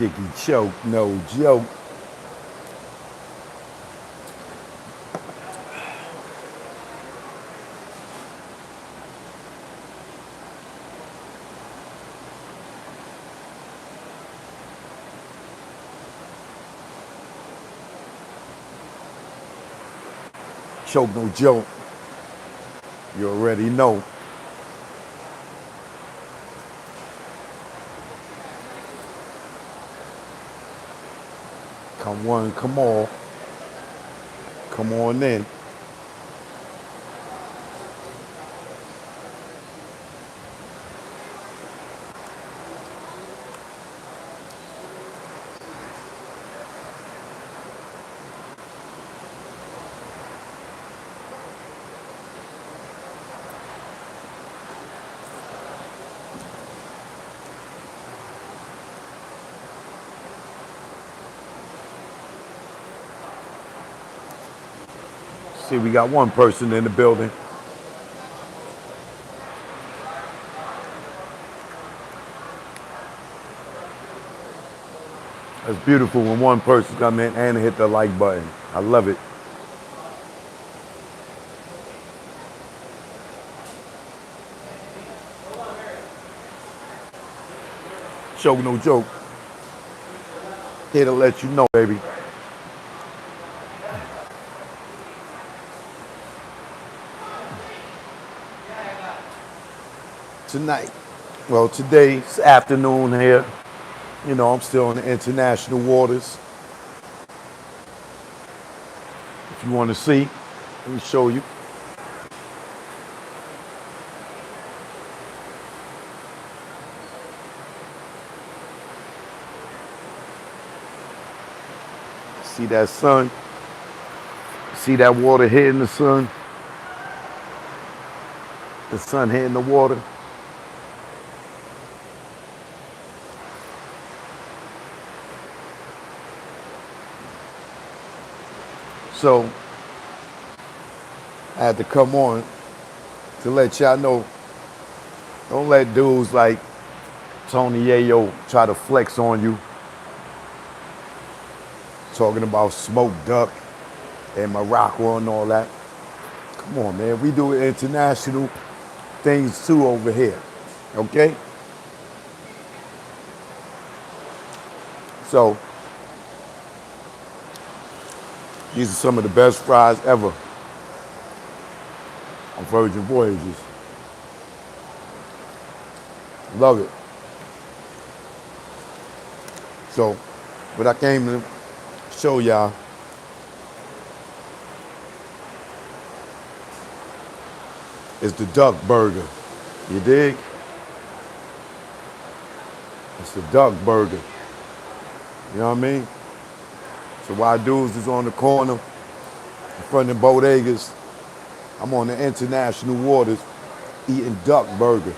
Sticky choke, no joke. Choke, no joke. You already know. Come one, come all. Come on in. See, we got one person in the building. It's beautiful when one person come in and hit the like button. I love it. Show no joke. Here to let you know, baby. Tonight, well, today's afternoon here, you know, I'm still in the international waters. If you want to see, let me show you. See that sun? See that water hitting the sun? The sun hitting the water. So I had to come on to let y'all know, don't let dudes like Tony Yayo try to flex on you, talking about smoked duck and Morocco and all that. Come on, man. We do international things too over here, okay? So these are some of the best fries ever on Virgin Voyages. Love it. So what I came to show y'all is the duck burger. You dig? It's the duck burger. You know what I mean? So while dudes is on the corner in front of bodegas, I'm on the international waters eating duck burger.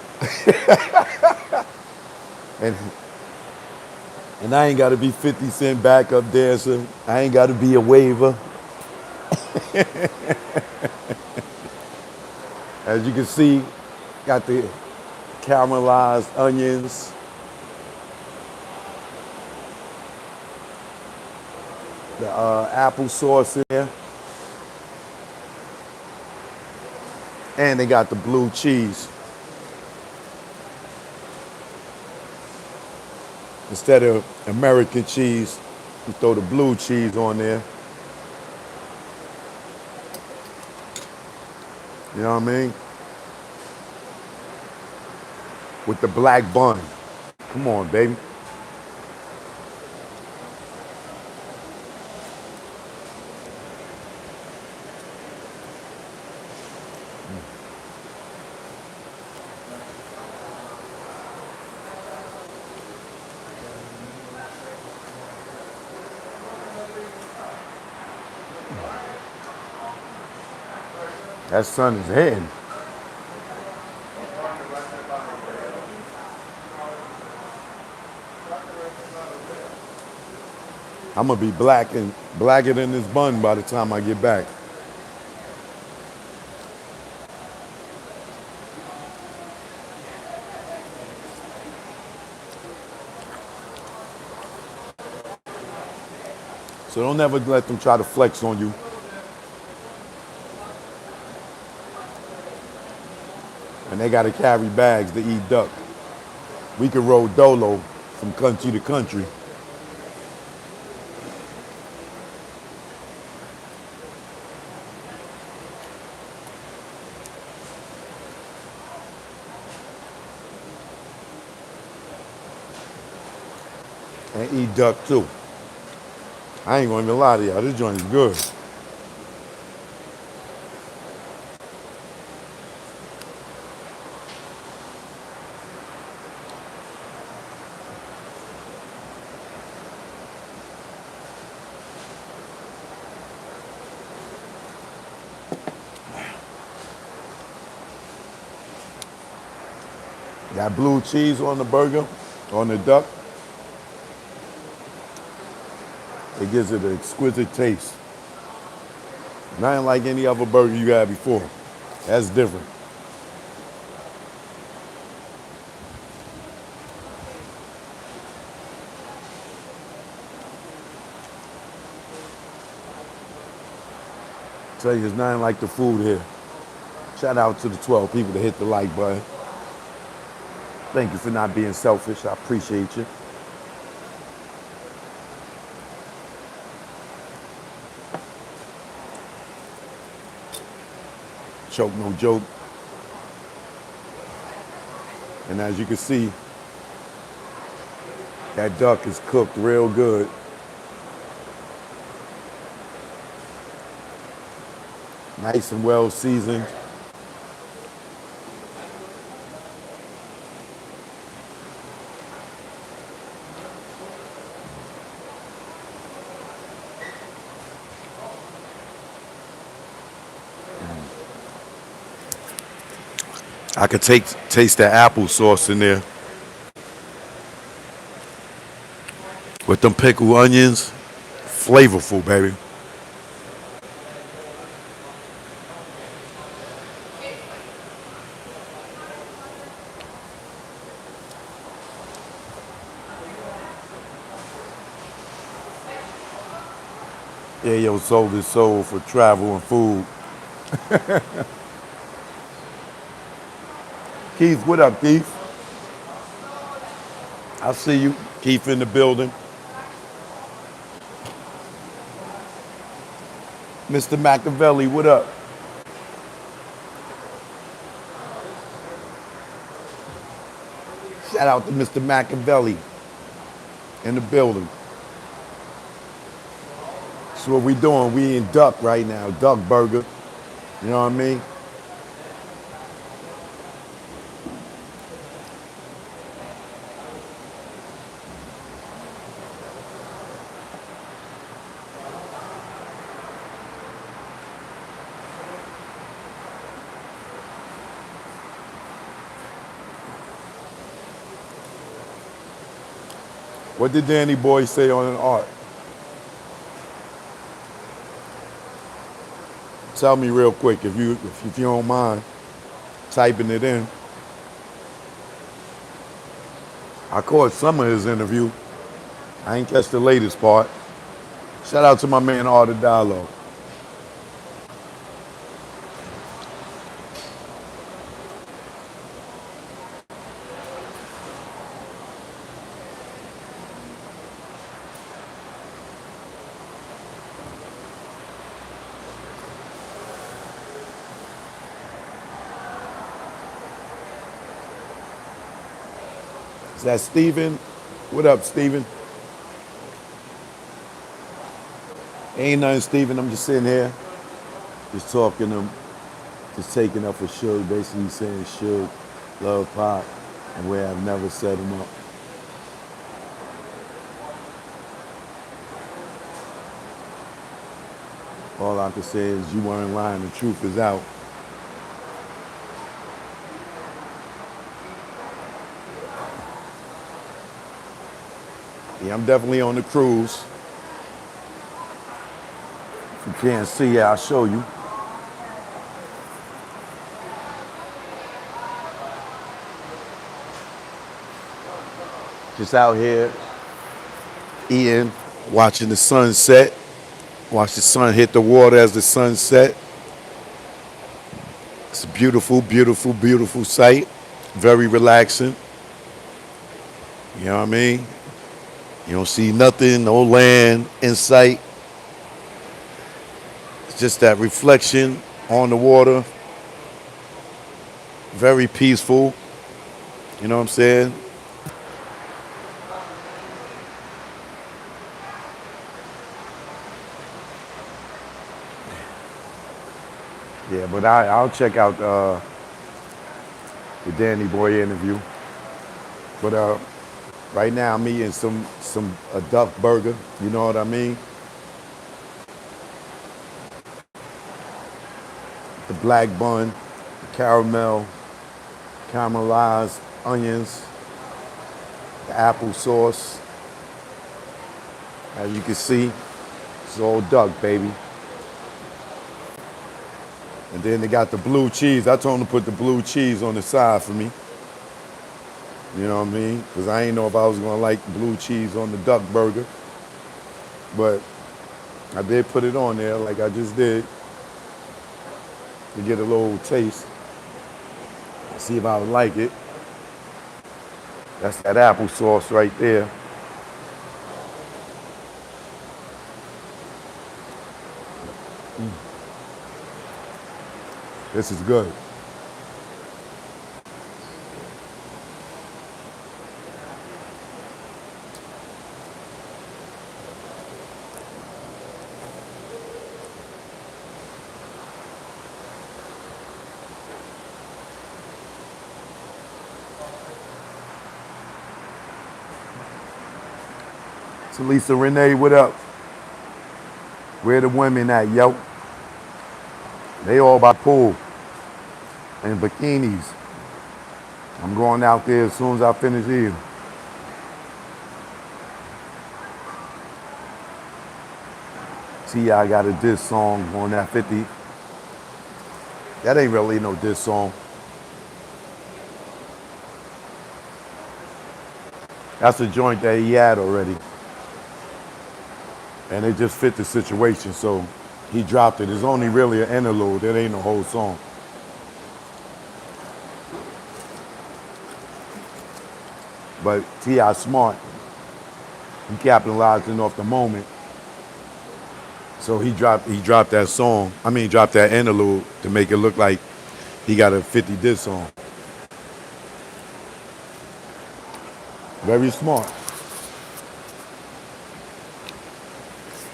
and I ain't got to be 50 Cent backup dancer. I ain't got to be a waiver. As you can see, got the caramelized onions. The apple sauce in there. And they got the blue cheese. Instead of American cheese, you throw the blue cheese on there. You know what I mean? With the black bun. Come on, baby. That sun is hitting. I'm gonna be blacker than this bun by the time I get back. So don't ever let them try to flex on you. And they got to carry bags to eat duck. We could roll dolo from country to country. And eat duck too. I ain't gonna even lie to y'all, this joint is good. Got blue cheese on the burger, on the duck. It gives it an exquisite taste. Nothing like any other burger you had before. That's different. Tell you, it's nothing like the food here. Shout out to the 12 people that hit the like button. Thank you for not being selfish. I appreciate you. Choke no joke. And as you can see, that duck is cooked real good. Nice and well seasoned. I could taste the applesauce in there with them pickled onions. Flavorful, baby. Yeah, yo, sold his soul for travel and food. Keith, what up, Keith? I see you. Keith in the building. Mr. Machiavelli, what up? Shout out to Mr. Machiavelli in the building. So what we doing? We in duck right now, duck burger. You know what I mean? What did Danny Boy say on an art? Tell me real quick if you don't mind typing it in. I caught some of his interview. I ain't catch the latest part. Shout out to my man Art of Dialogue. Is that Steven? What up, Steven? Ain't nothing, Steven. I'm just sitting here, just talking to him, just taking up for Suge, basically saying Suge, love Pop, and where I've never set him up. All I can say is you weren't lying, the truth is out. Yeah, I'm definitely on the cruise. If you can't see it, I'll show you. Just out here eating, watching the sunset. Watch the sun hit the water as the sun set. It's a beautiful, beautiful, beautiful sight. Very relaxing. You know what I mean? You don't see nothing, no land in sight. It's just that reflection on the water. Very peaceful. You know what I'm saying? Yeah, but I'll check out the Danny Boy interview. But right now I'm eating some a duck burger. You know what I mean? The black bun, the caramel, caramelized onions, the apple sauce. As you can see, it's all duck, baby. And then they got the blue cheese. I told them to put the blue cheese on the side for me. You know what I mean? Because I ain't know if I was going to like blue cheese on the duck burger. But I did put it on there like I just did to get a little taste. See if I would like it. That's that apple sauce right there. This is good. So Lisa Renee, what up? Where the women at, yo? They all by the pool in bikinis. I'm going out there as soon as I finish eating. T.I. got a diss song on that 50. That ain't really no diss song. That's a joint that he had already. And it just fit the situation, so he dropped it. It's only really an interlude. It ain't a whole song. But T.I. smart. He capitalizing off the moment. So he dropped that song. I mean, dropped that interlude to make it look like he got a 50 diss song. Very smart.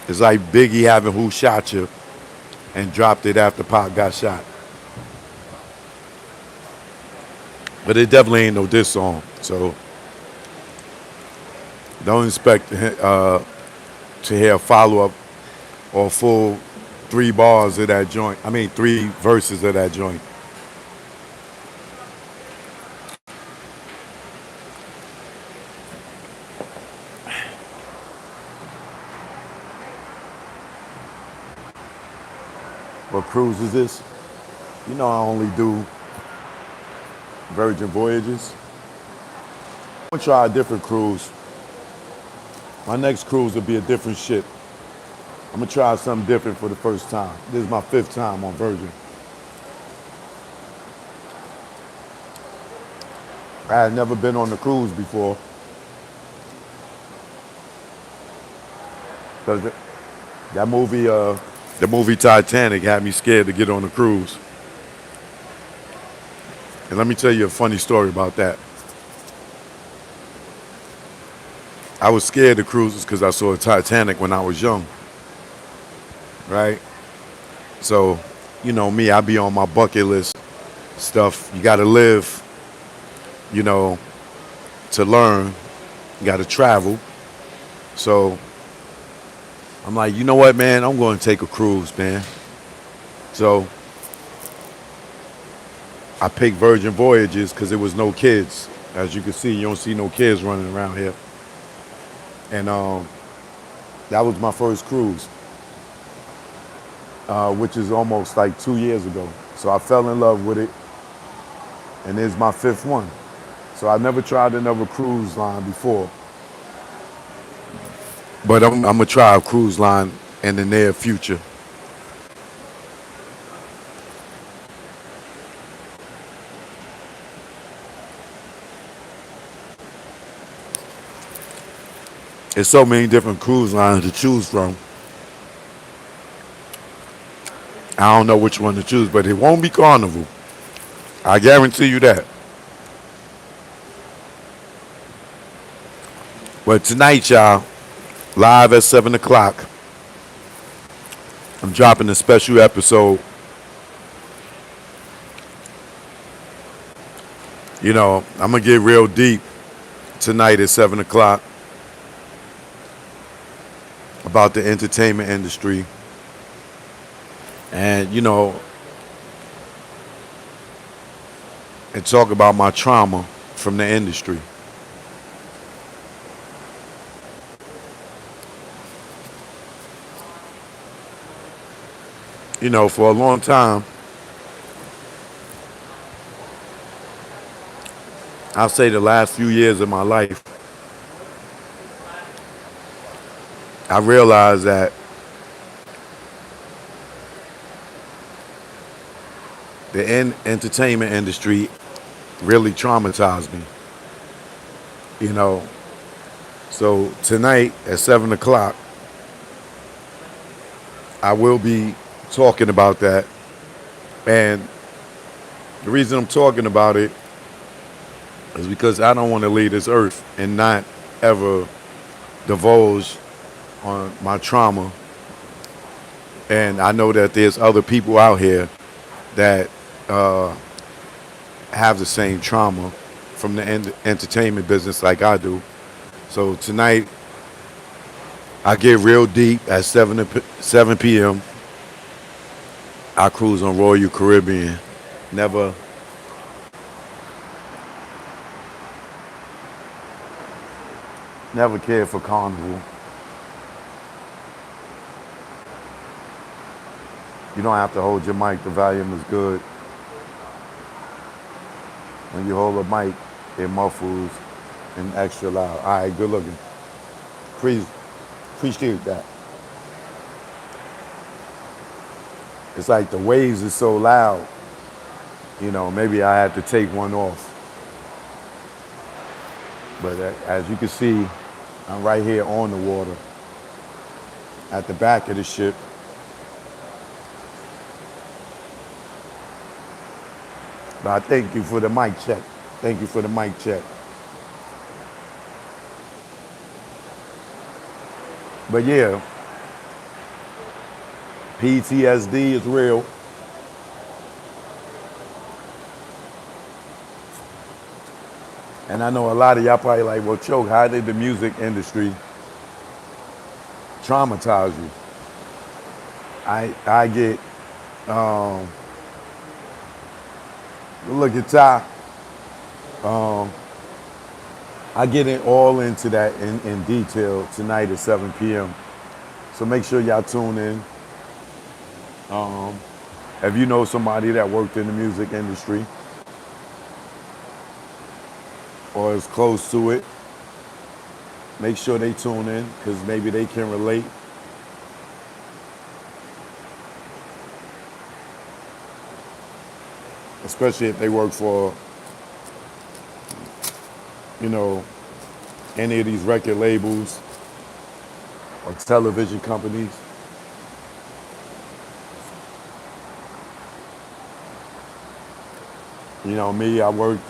It's like Biggie having Who Shot You and dropped it after Pac got shot. But it definitely ain't no diss song. So don't expect to hear a follow-up or full 3 bars of that joint. I mean, 3 verses of that joint. What cruise is this? You know I only do Virgin Voyages. I'm gonna try a different cruise. My next cruise will be a different ship. I'm gonna try something different for the first time. This is my 5th time on Virgin. I had never been on the cruise before. Cause that movie, the movie Titanic had me scared to get on the cruise. And let me tell you a funny story about that. I was scared of cruises because I saw Titanic when I was young. Right? So, you know me, I be on my bucket list stuff. You gotta live, you know, to learn. You gotta travel. So I'm like, you know what, man? I'm going to take a cruise, man. So I picked Virgin Voyages because there was no kids. As you can see, you don't see no kids running around here. And that was my first cruise, which is almost like 2 years ago. So I fell in love with it, and it's my 5th one. So I never tried another cruise line before. But I'm gonna try a cruise line in the near future. There's so many different cruise lines to choose from. I don't know which one to choose, but it won't be Carnival. I guarantee you that. But tonight, y'all, live at 7 o'clock, I'm dropping a special episode. You know, I'm going to get real deep tonight at 7 o'clock about the entertainment industry. And, you know, and talk about my trauma from the industry. You know, for a long time, I'll say the last few years of my life, I realized that the entertainment industry really traumatized me. You know, so tonight at 7 o'clock, I will be talking about that. And the reason I'm talking about it is because I don't want to leave this earth and not ever divulge on my trauma. And I know that there's other people out here that have the same trauma from the entertainment business like I do. So tonight, I get real deep at 7 p.m. I cruise on Royal Caribbean. Never, never cared for Carnival. You don't have to hold your mic. The volume is good. When you hold a mic, it muffles and extra loud. All right, good looking. Please appreciate that. It's like the waves is so loud. You know, maybe I had to take one off. But as you can see, I'm right here on the water at the back of the ship. But I thank you for the mic check. Thank you for the mic check. But yeah, PTSD is real. And I know a lot of y'all probably like, well, Choke, how did the music industry traumatize you? I get, look at Ty. I get it all into that in detail tonight at 7 p.m. So make sure y'all tune in. If you know somebody that worked in the music industry or is close to it, make sure they tune in because maybe they can relate. Especially if they work for, you know, any of these record labels or television companies. You know, me, I worked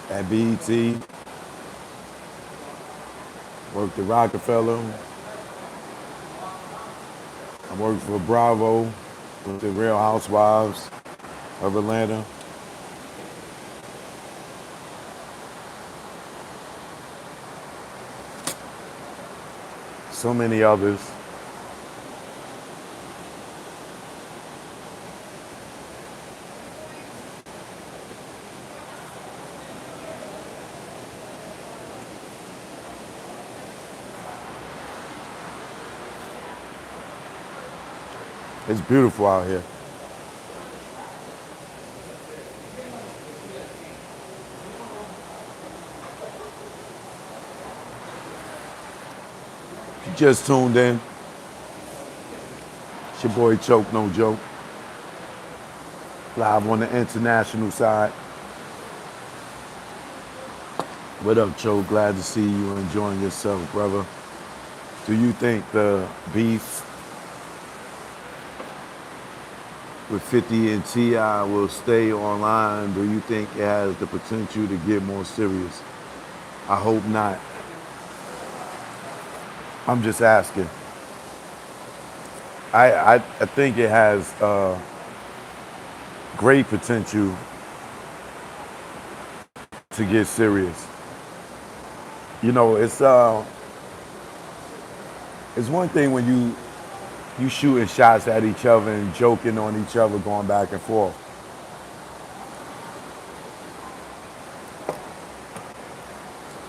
at BET, worked at Rockefeller, I worked for Bravo, with the Real Housewives of Atlanta. So many others. It's beautiful out here. just tuned in, it's your boy Choke No Joke, live on the international side. What up, Choke? Glad to see you enjoying yourself, brother. Do you think the beef with 50 and T.I. will stay online? Do you think it has the potential to get more serious? I hope not. I'm just asking. I think it has great potential to get serious. You know, it's one thing when you shooting shots at each other and joking on each other, going back and forth.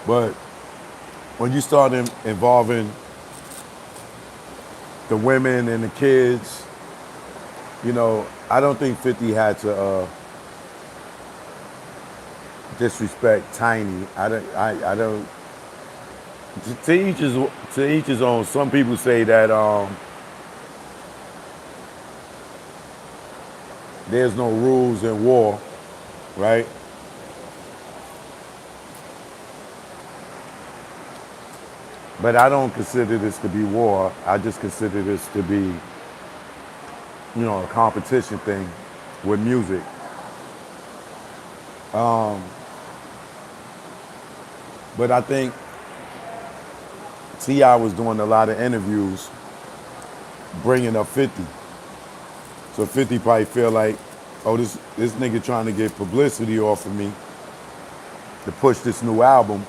But when you start involving the women and the kids, you know, I don't think 50 had to disrespect Tiny. I don't. To each his own. Some people say that there's no rules in war, right? But I don't consider this to be war. I just consider this to be, you know, a competition thing with music. But I think T.I. was doing a lot of interviews bringing up 50. So 50 probably feel like, oh, this nigga trying to get publicity off of me to push this new album.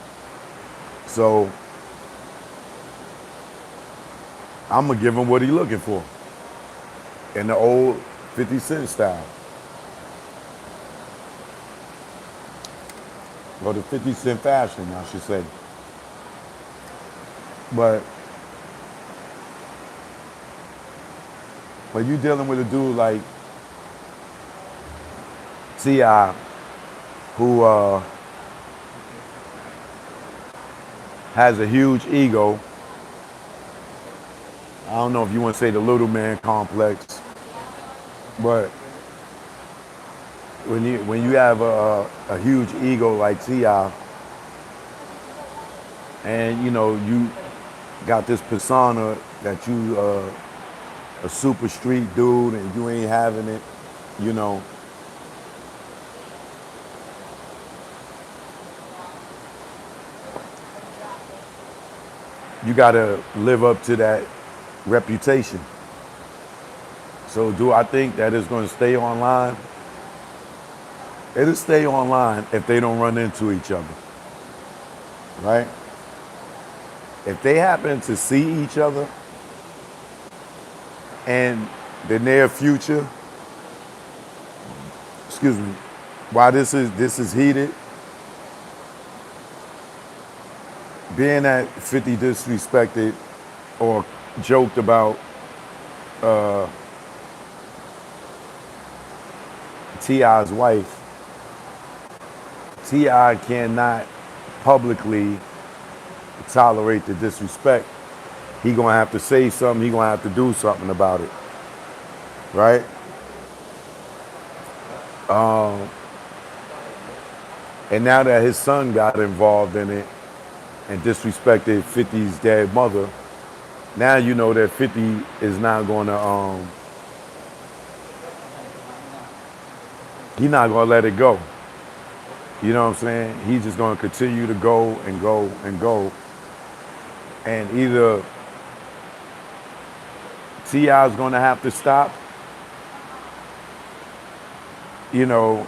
So I'm going to give him what he looking for in the old 50 Cent style. Or the 50 Cent fashion, I should say. But when you dealing with a dude like T.I., who has a huge ego, I don't know if you want to say the little man complex, but when you have a huge ego like T.I., and you know you got this persona that you a super street dude and you ain't having it, you know, you gotta live up to that reputation. So do I think that it's gonna stay online? It'll stay online if they don't run into each other, right? If they happen to see each other and the near future, excuse me, while this is heated, being that 50 disrespected or joked about T.I.'s wife, T.I. cannot publicly tolerate the disrespect. He gonna have to say something. He gonna have to do something about it, right? And now that his son got involved in it and disrespected 50's dead mother, now you know that 50 is not gonna he's not gonna let it go. You know what I'm saying? He's just gonna continue to go and go and go. And either T.I. is gonna have to stop, you know,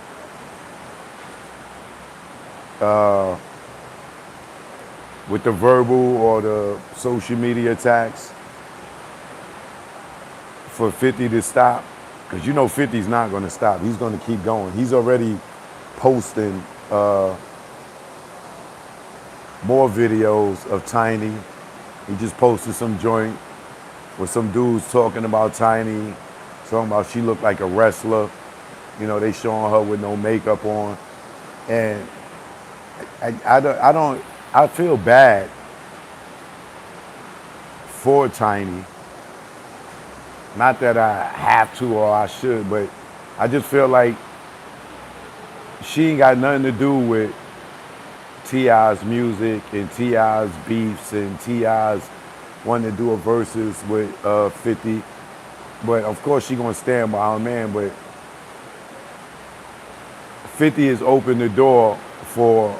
with the verbal or the social media attacks for 50 to stop. Because you know 50's not gonna stop. He's gonna keep going. He's already posting more videos of Tiny. He just posted some joint with some dudes talking about Tiny, talking about she looked like a wrestler. You know, they showing her with no makeup on. And I feel bad for Tiny. Not that I have to or I should, but I just feel like she ain't got nothing to do with T.I.'s music and T.I.'s beefs and T.I.'s wanting to do a versus with 50. But of course she gonna stand by her man, but 50 has opened the door for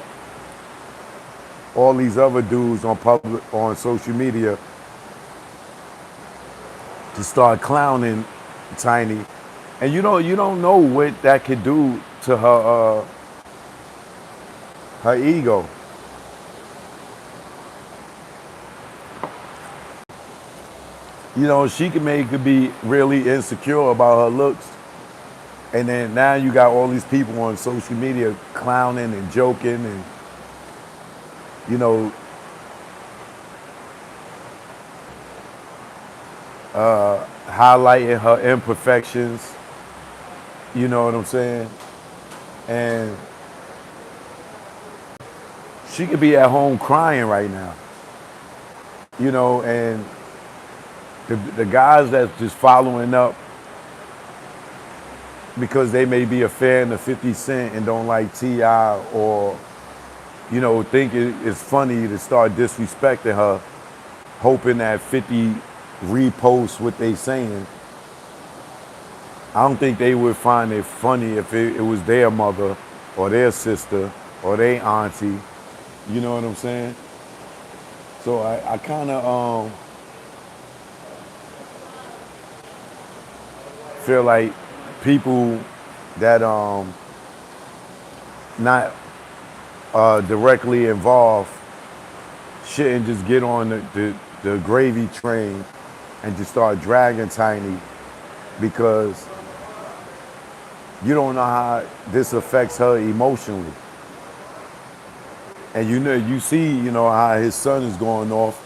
all these other dudes on social media to start clowning Tiny. And you don't know what that could do to her ego. She could be really insecure about her looks. And then now you got all these people on social media clowning and joking and, you know, highlighting her imperfections. You know what I'm saying? And she could be at home crying right now. And the guys that's just following up because they may be a fan of 50 Cent and don't like T.I. or, think it's funny to start disrespecting her, hoping that 50 reposts what they saying. I don't think they would find it funny if it was their mother or their sister or their auntie. You know what I'm saying? So I kind of feel like people that not directly involved shouldn't just get on the gravy train and just start dragging Tiny, because you don't know how this affects her emotionally. And you see how his son is going off,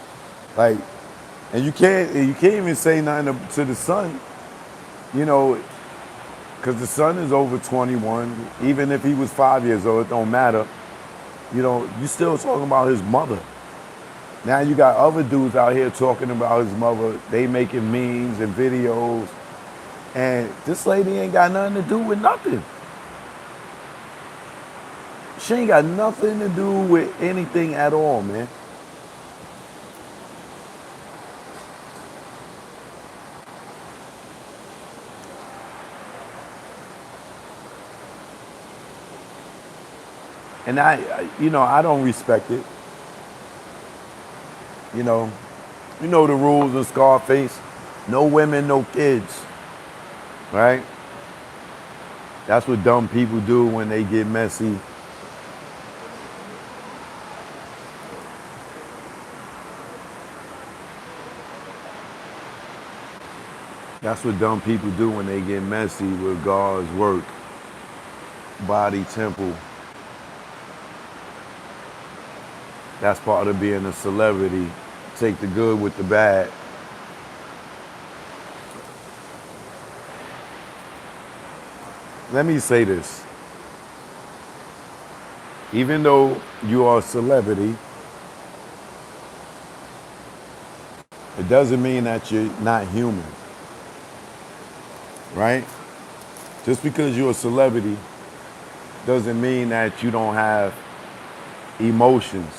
like, and you can't even say nothing to the son, because the son is over 21. Even if he was 5 years old, it don't matter. You still talking about his mother. Now you got other dudes out here talking about his mother. They making memes and videos, and this lady ain't got nothing to do with nothing. She ain't got nothing to do with anything at all, man. And I don't respect it. You know the rules of Scarface. No women, no kids. Right? That's what dumb people do when they get messy. That's what dumb people do when they get messy with God's work, body, temple. That's part of being a celebrity. Take the good with the bad. Let me say this. Even though you are a celebrity, it doesn't mean that you're not human. Right? Just because you're a celebrity doesn't mean that you don't have emotions.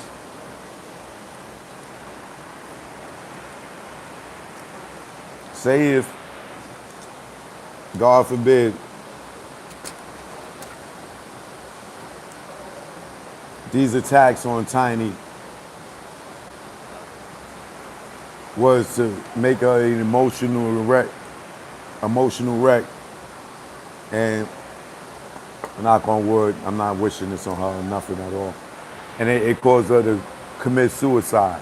Say if, God forbid, these attacks on Tiny was to make her an emotional wreck, and knock on wood, I'm not wishing this on her, nothing at all, and it caused her to commit suicide.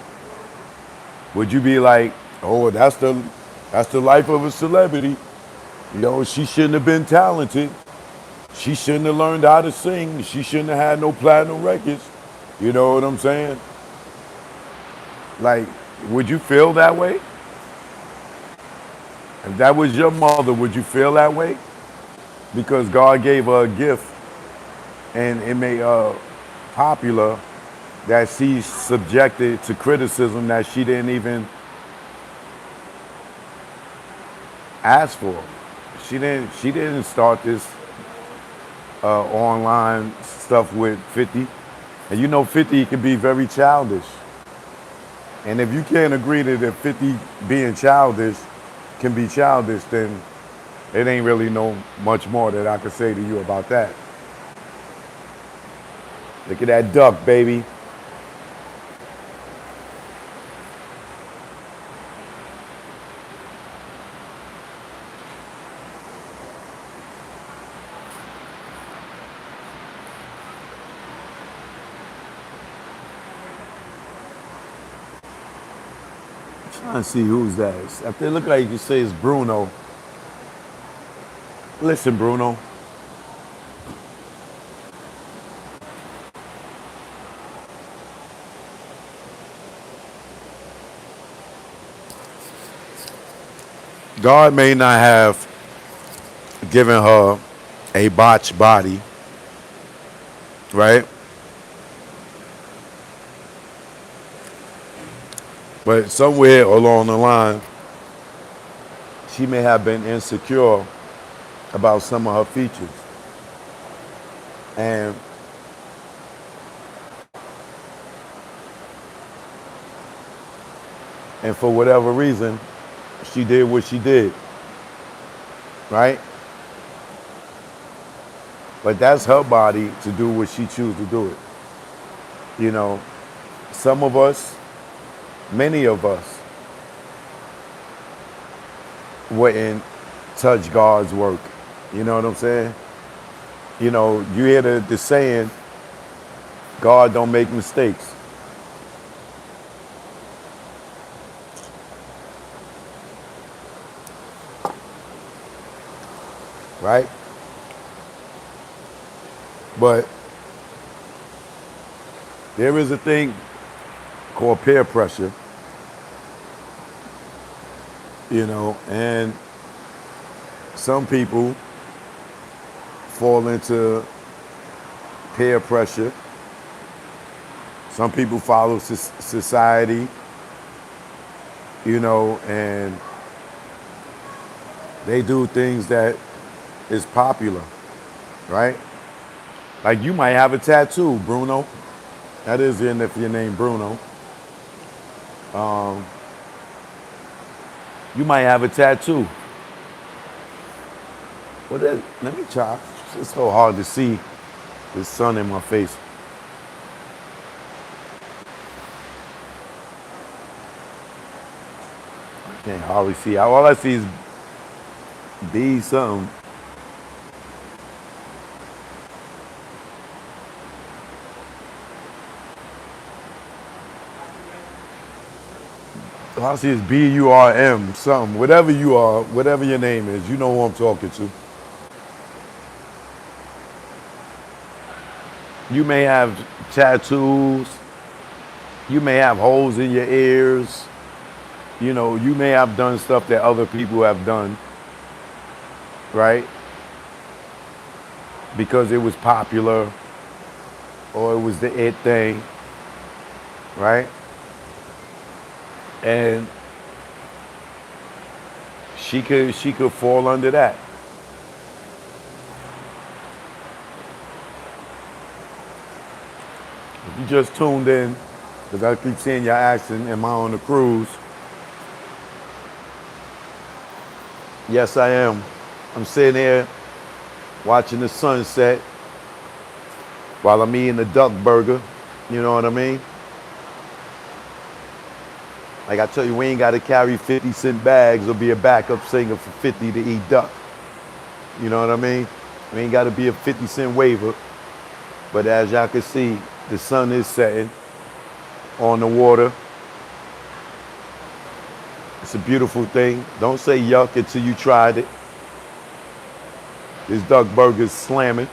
Would you be like, oh, that's the life of a celebrity? She shouldn't have been talented. She shouldn't have learned how to sing. She shouldn't have had no platinum records. You know what I'm saying? Like, would you feel that way? If that was your mother, would you feel that way? Because God gave her a gift and it made her popular, that she's subjected to criticism that she didn't even asked for. She didn't start this online stuff with 50. And you know 50 can be very childish. And if you can't agree that if 50 being childish can be childish, then it ain't really no much more that I could say to you about that. Look at that duck, baby. Trying to see who's that. If they look like you can say it's Bruno. Listen, Bruno. God may not have given her a botched body, right? But somewhere along the line, she may have been insecure about some of her features. And and for whatever reason, she did what she did, right? But that's her body to do what she chooses to do it. You know, some of us, many of us, wouldn't touch God's work. You know what I'm saying? You know, you hear the saying, God don't make mistakes. Right? But there is a thing called peer pressure, you know, and some people fall into peer pressure. Some people follow society, you know, and they do things that is popular, right? Like you might have a tattoo, Bruno. That is in if your name Bruno. You might have a tattoo. Well, let me try. It's so hard to see the sun in my face. I can't hardly see. All I see is B something. All I see is BURM something. Whatever you are, whatever your name is, you know who I'm talking to. You may have tattoos. You may have holes in your ears. You know, you may have done stuff that other people have done, right? Because it was popular or it was the it thing, right? And she could fall under that. If you just tuned in, because I keep seeing your action, am I on the cruise? Yes, I am. I'm sitting here watching the sunset while I'm eating a duck burger. You know what I mean? Like I tell you, we ain't got to carry 50-cent bags or be a backup singer for 50 to eat duck. You know what I mean? We ain't got to be a 50-cent waiver. But as y'all can see, the sun is setting on the water. It's a beautiful thing. Don't say yuck until you tried it. This duck burger's slamming.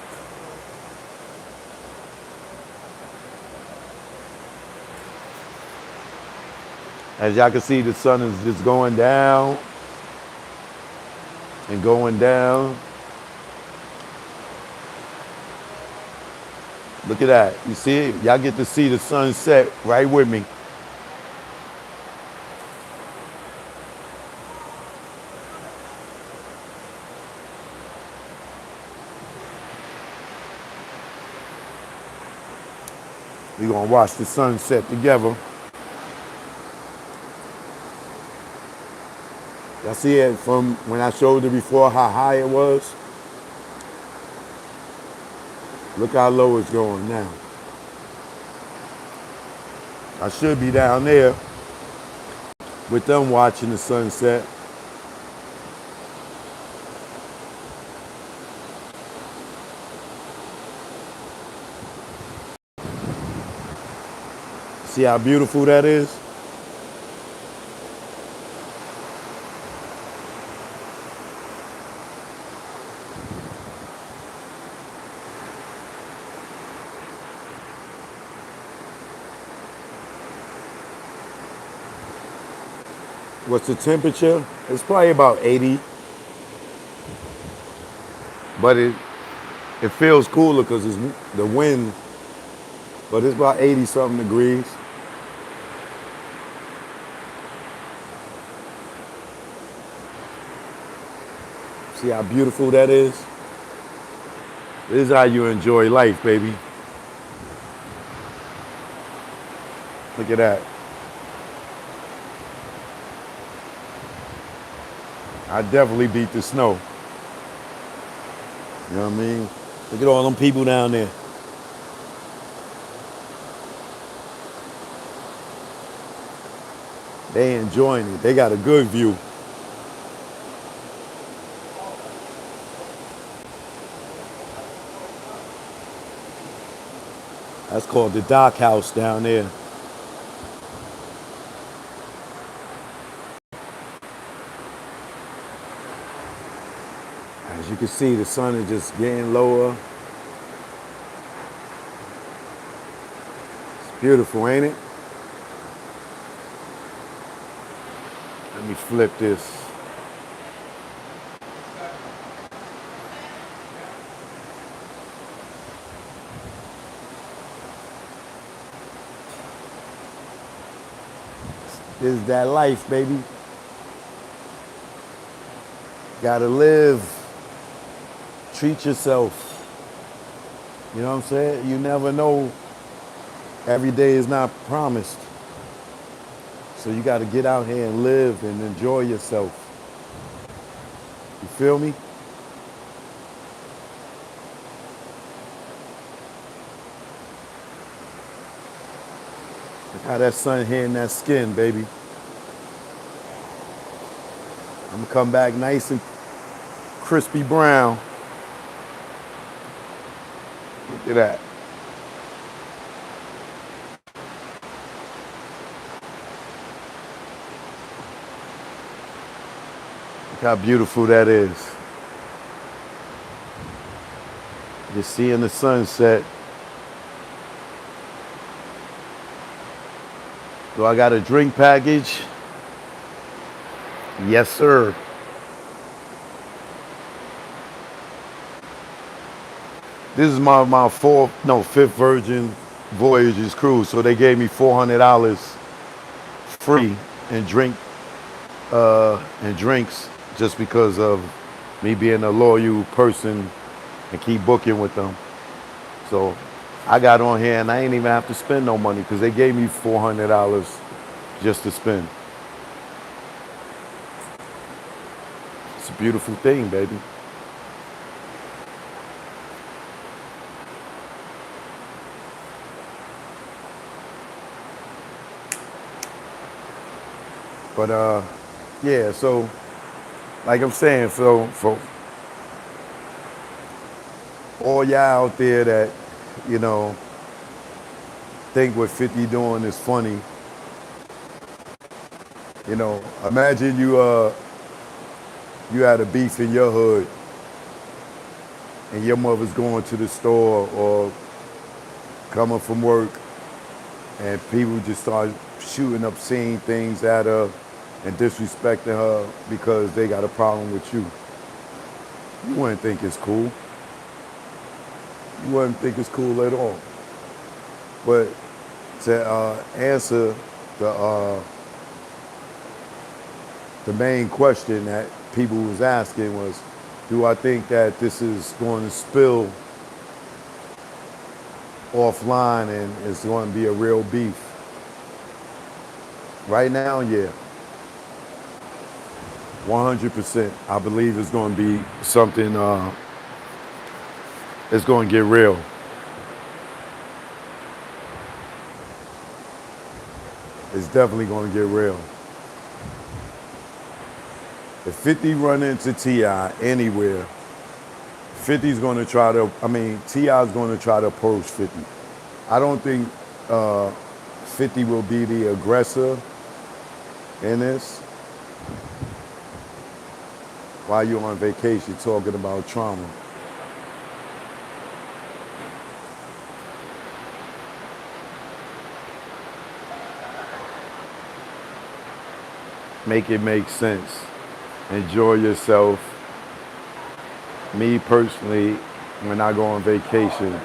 As y'all can see, the sun is just going down and going down. Look at that. You see it? Y'all get to see the sunset right with me. We're gonna watch the sunset together. Y'all see it from when I showed you before how high it was? Look how low it's going now. I should be down there with them watching the sunset. See how beautiful that is? What's the temperature? It's probably about 80, but it feels cooler because it's the wind, but it's about 80 something degrees. See how beautiful that is? This is how you enjoy life, baby. Look at that. I definitely beat the snow. You know what I mean? Look at all them people down there. They enjoying it. They got a good view. That's called the dock house down there. As you can see, the sun is just getting lower. It's beautiful, ain't it? Let me flip this. This is that life, baby. Gotta live. Treat yourself. You know what I'm saying? You never know. Every day is not promised. So you gotta get out here and live and enjoy yourself. You feel me? Look how that sun hitting that skin, baby. I'm gonna come back nice and crispy brown. Look at that. Look how beautiful that is. You're seeing the sunset. Do I got a drink package? Yes, sir. This is my fifth Virgin Voyages cruise, so they gave me $400 free in drinks just because of me being a loyal person and keep booking with them. So I got on here and I ain't even have to spend no money because they gave me $400 just to spend. It's a beautiful thing, baby. But yeah, so like I'm saying, so for all y'all out there that, you know, think what 50 doing is funny, you know, imagine you had a beef in your hood and your mother's going to the store or coming from work and people just start shooting obscene things at her and disrespecting her because they got a problem with you. You wouldn't think it's cool. You wouldn't think it's cool at all. But to answer the main question that people was asking was, do I think that this is going to spill offline and it's going to be a real beef. Right now, yeah, 100%. I believe it's going to be something. It's going to get real. It's definitely going to get real. If 50 run into T.I. anywhere, 50's going to try to, T.I.'s going to try to approach 50. I don't think 50 will be the aggressor in this. While you're on vacation talking about trauma. Make it make sense. Enjoy yourself. Me personally, when I go on vacation,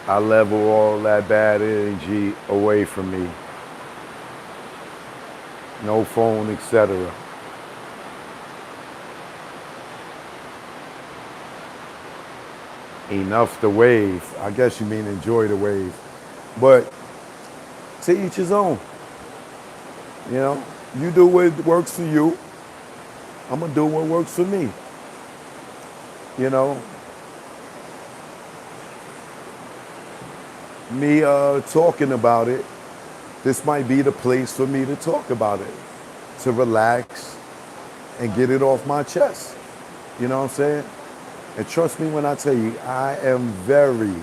I level all that bad energy away from me. No phone, etc. Enough the wave. I guess you mean enjoy the wave. But to each his own. You know, you do what works for you. I'm going to do what works for me. You know, me talking about it, this might be the place for me to talk about it, to relax and get it off my chest. You know what I'm saying? And trust me when I tell you, I am very,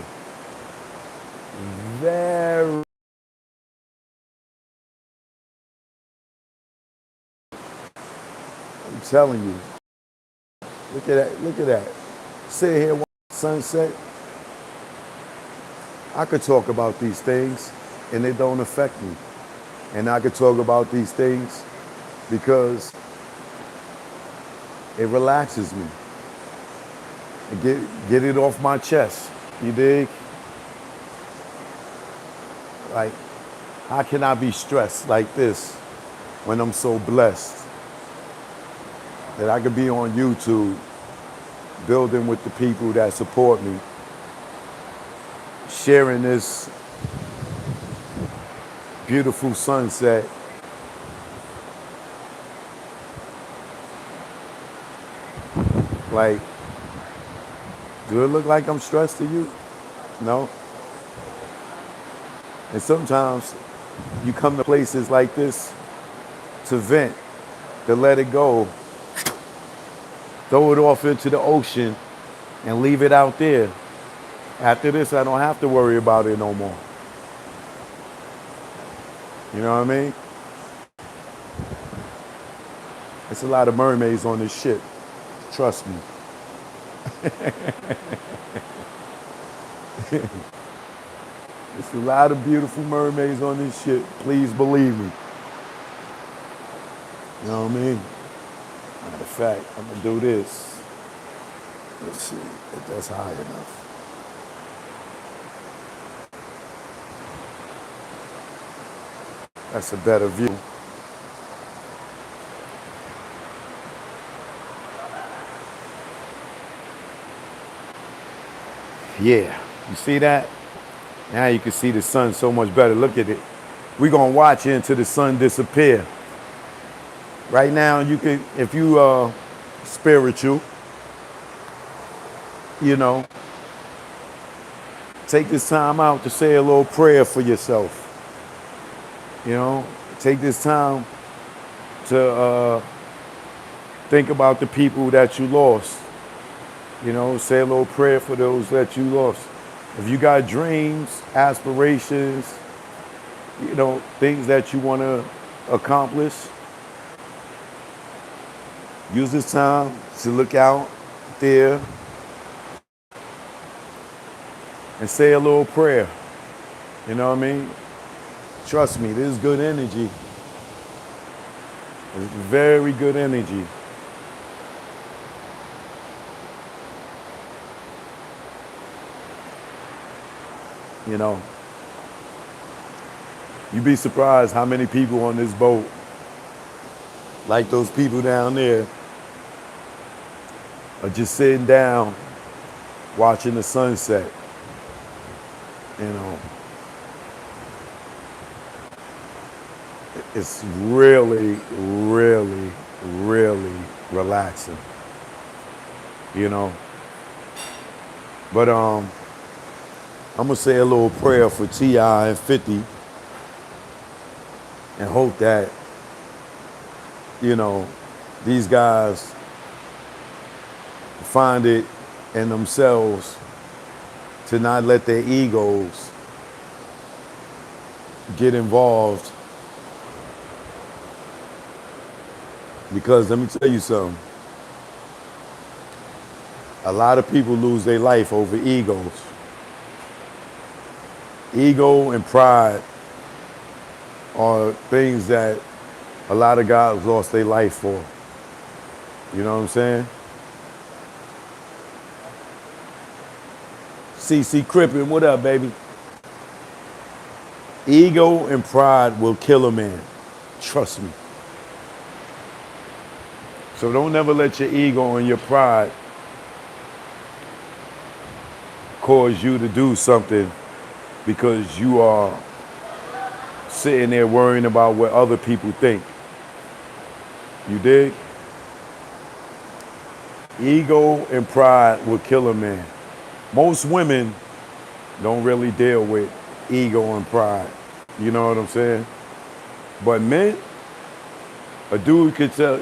very, I'm telling you, look at that. Sit here, watch the sunset. I could talk about these things and it don't affect me. And I could talk about these things because it relaxes me. And get it off my chest. You dig? Like, how can I be stressed like this when I'm so blessed that I could be on YouTube building with the people that support me, sharing this beautiful sunset. Like, do it look like I'm stressed to you? No. And sometimes you come to places like this to vent, to let it go, throw it off into the ocean and leave it out there. After this, I don't have to worry about it no more. You know what I mean? There's a lot of mermaids on this ship. Trust me. There's a lot of beautiful mermaids on this ship. Please believe me. You know what I mean? Matter of fact, I'm going to do this. Let's see if that's high enough. That's a better view. Yeah, you see that? Now you can see the sun so much better. Look at it. We're going to watch it until the sun disappear. Right now, you can, if you spiritual, you know, take this time out to say a little prayer for yourself. You know, take this time to think about the people that you lost. You know, say a little prayer for those that you lost. If you got dreams, aspirations, you know, things that you want to accomplish, use this time to look out there and say a little prayer. You know what I mean? Trust me, this is good energy. It's very good energy. You know, you'd be surprised how many people on this boat, like those people down there, are just sitting down watching the sunset. You know, it's really, really, really relaxing. You know, but I'm gonna say a little prayer for Ti and 50, and hope that you know these guys find it in themselves to not let their egos get involved. Because let me tell you something, a lot of people lose their life over egos. Ego and pride are things that a lot of guys lost their life for. You know what I'm saying? CC Crippin, what up, baby? Ego and pride will kill a man. Trust me. So don't never let your ego and your pride cause you to do something because you are sitting there worrying about what other people think. You dig? Ego and pride will kill a man. Most women don't really deal with ego and pride. You know what I'm saying? But men, a dude could tell,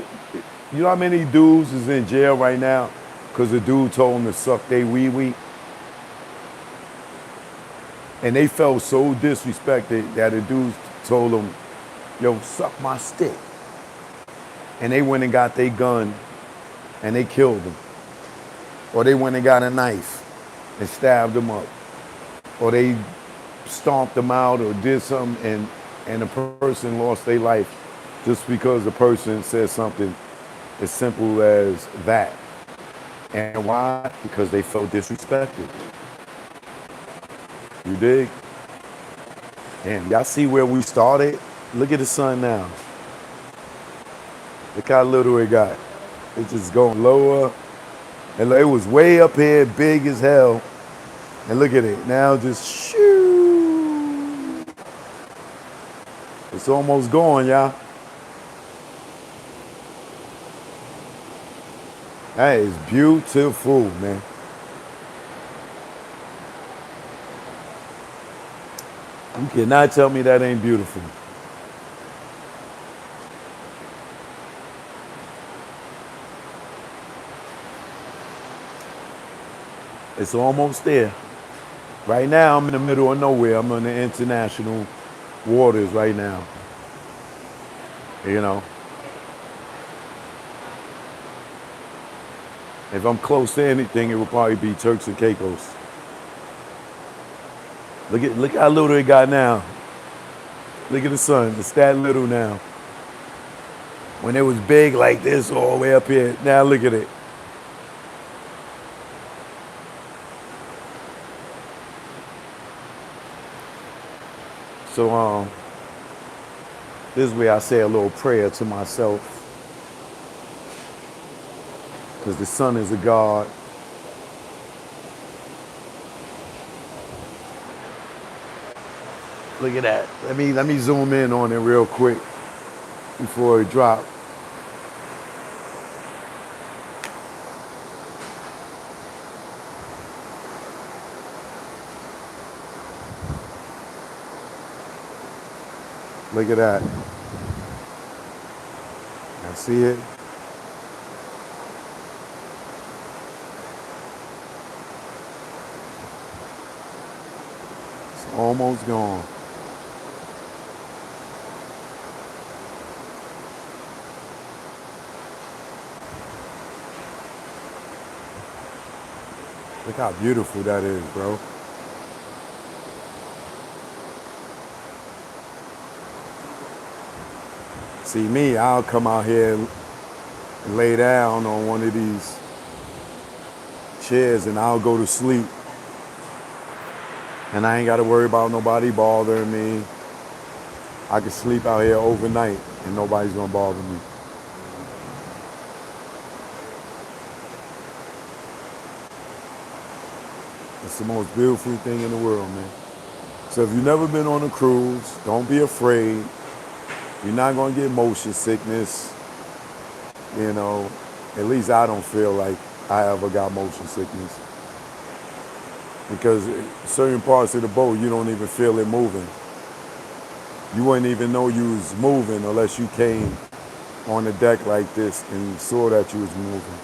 you know how many dudes is in jail right now because a dude told them to suck their wee-wee? And they felt so disrespected that a dude told them, yo, suck my stick. And they went and got their gun and they killed him. Or they went and got a knife and stabbed him up. Or they stomped him out or did something and the person lost their life just because the person said something as simple as that. And why? Because they felt disrespected. You dig? And y'all see where we started? Look at the sun now. Look how little it got. It's just going lower. And it was way up here, big as hell. And look at it. Now just shoo. It's almost gone, y'all. That is beautiful, man. You cannot tell me that ain't beautiful. It's almost there. Right now, I'm in the middle of nowhere. I'm in the international waters right now. You know. If I'm close to anything, it would probably be Turks and Caicos. Look how little it got now. Look at the sun. It's that little now. When it was big like this all the way up here, now look at it. So this is where I say a little prayer to myself. Because the sun is a god. Look at that. Let me zoom in on it real quick before it drops. Look at that. I see it. It's almost gone. Look how beautiful that is, bro. See me, I'll come out here and lay down on one of these chairs and I'll go to sleep. And I ain't got to worry about nobody bothering me. I can sleep out here overnight and nobody's going to bother me. It's the most beautiful thing in the world, man. So if you've never been on a cruise, don't be afraid. You're not going to get motion sickness. You know, at least I don't feel like I ever got motion sickness. Because certain parts of the boat, you don't even feel it moving. You wouldn't even know you was moving unless you came on the deck like this and saw that you was moving.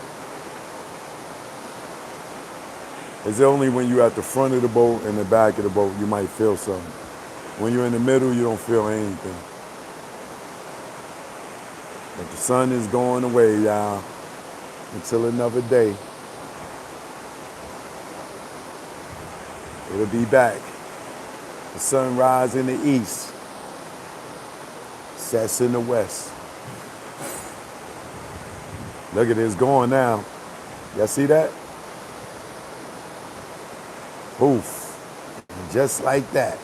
It's only when you're at the front of the boat and the back of the boat you might feel something. When you're in the middle, you don't feel anything. But the sun is going away, y'all, until another day. It'll be back. The sun rises in the east, sets in the west. Look at it, it's going now. Y'all see that? Poof. And just like that,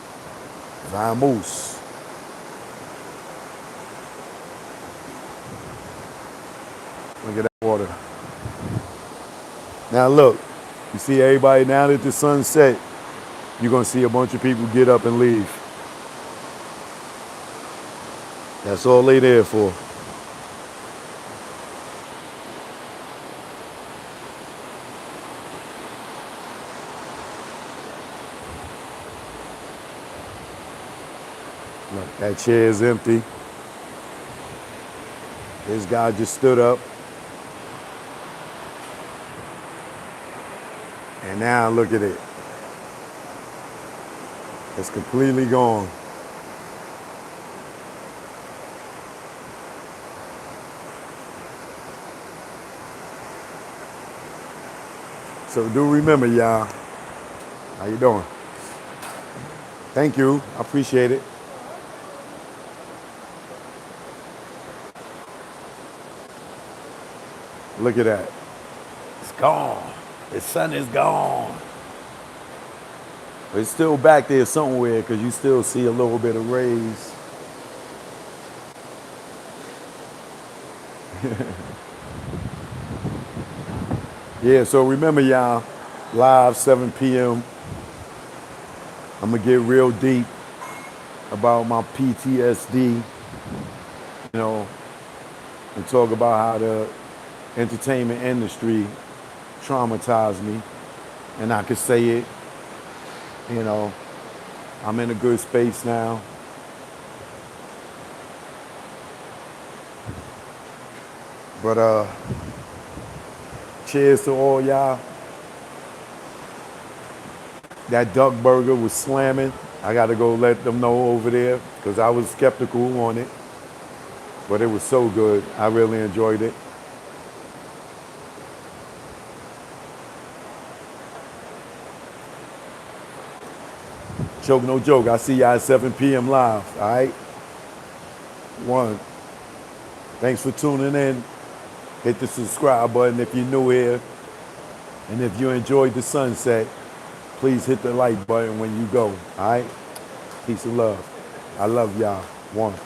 vamos. Look at that water. Now look, you see everybody, now that the sun set, you're gonna see a bunch of people get up and leave. That's all they there for. Look, that chair is empty. This guy just stood up. And now look at it. It's completely gone. So do remember, y'all. How you doing? Thank you. I appreciate it. Look at that. It's gone. The sun is gone. But it's still back there somewhere because you still see a little bit of rays. Yeah, so remember, y'all, live 7 p.m. I'm going to get real deep about my PTSD, and talk about how the entertainment industry traumatized me. And I could say it, I'm in a good space now. But cheers to all y'all. That duck burger was slamming. I got to go let them know over there because I was skeptical on it. But it was so good. I really enjoyed it. Joke, no joke. I see y'all at 7 p.m. live, all right? One. Thanks for tuning in. Hit the subscribe button if you're new here. And if you enjoyed the sunset, please hit the like button when you go, all right? Peace and love. I love y'all. One.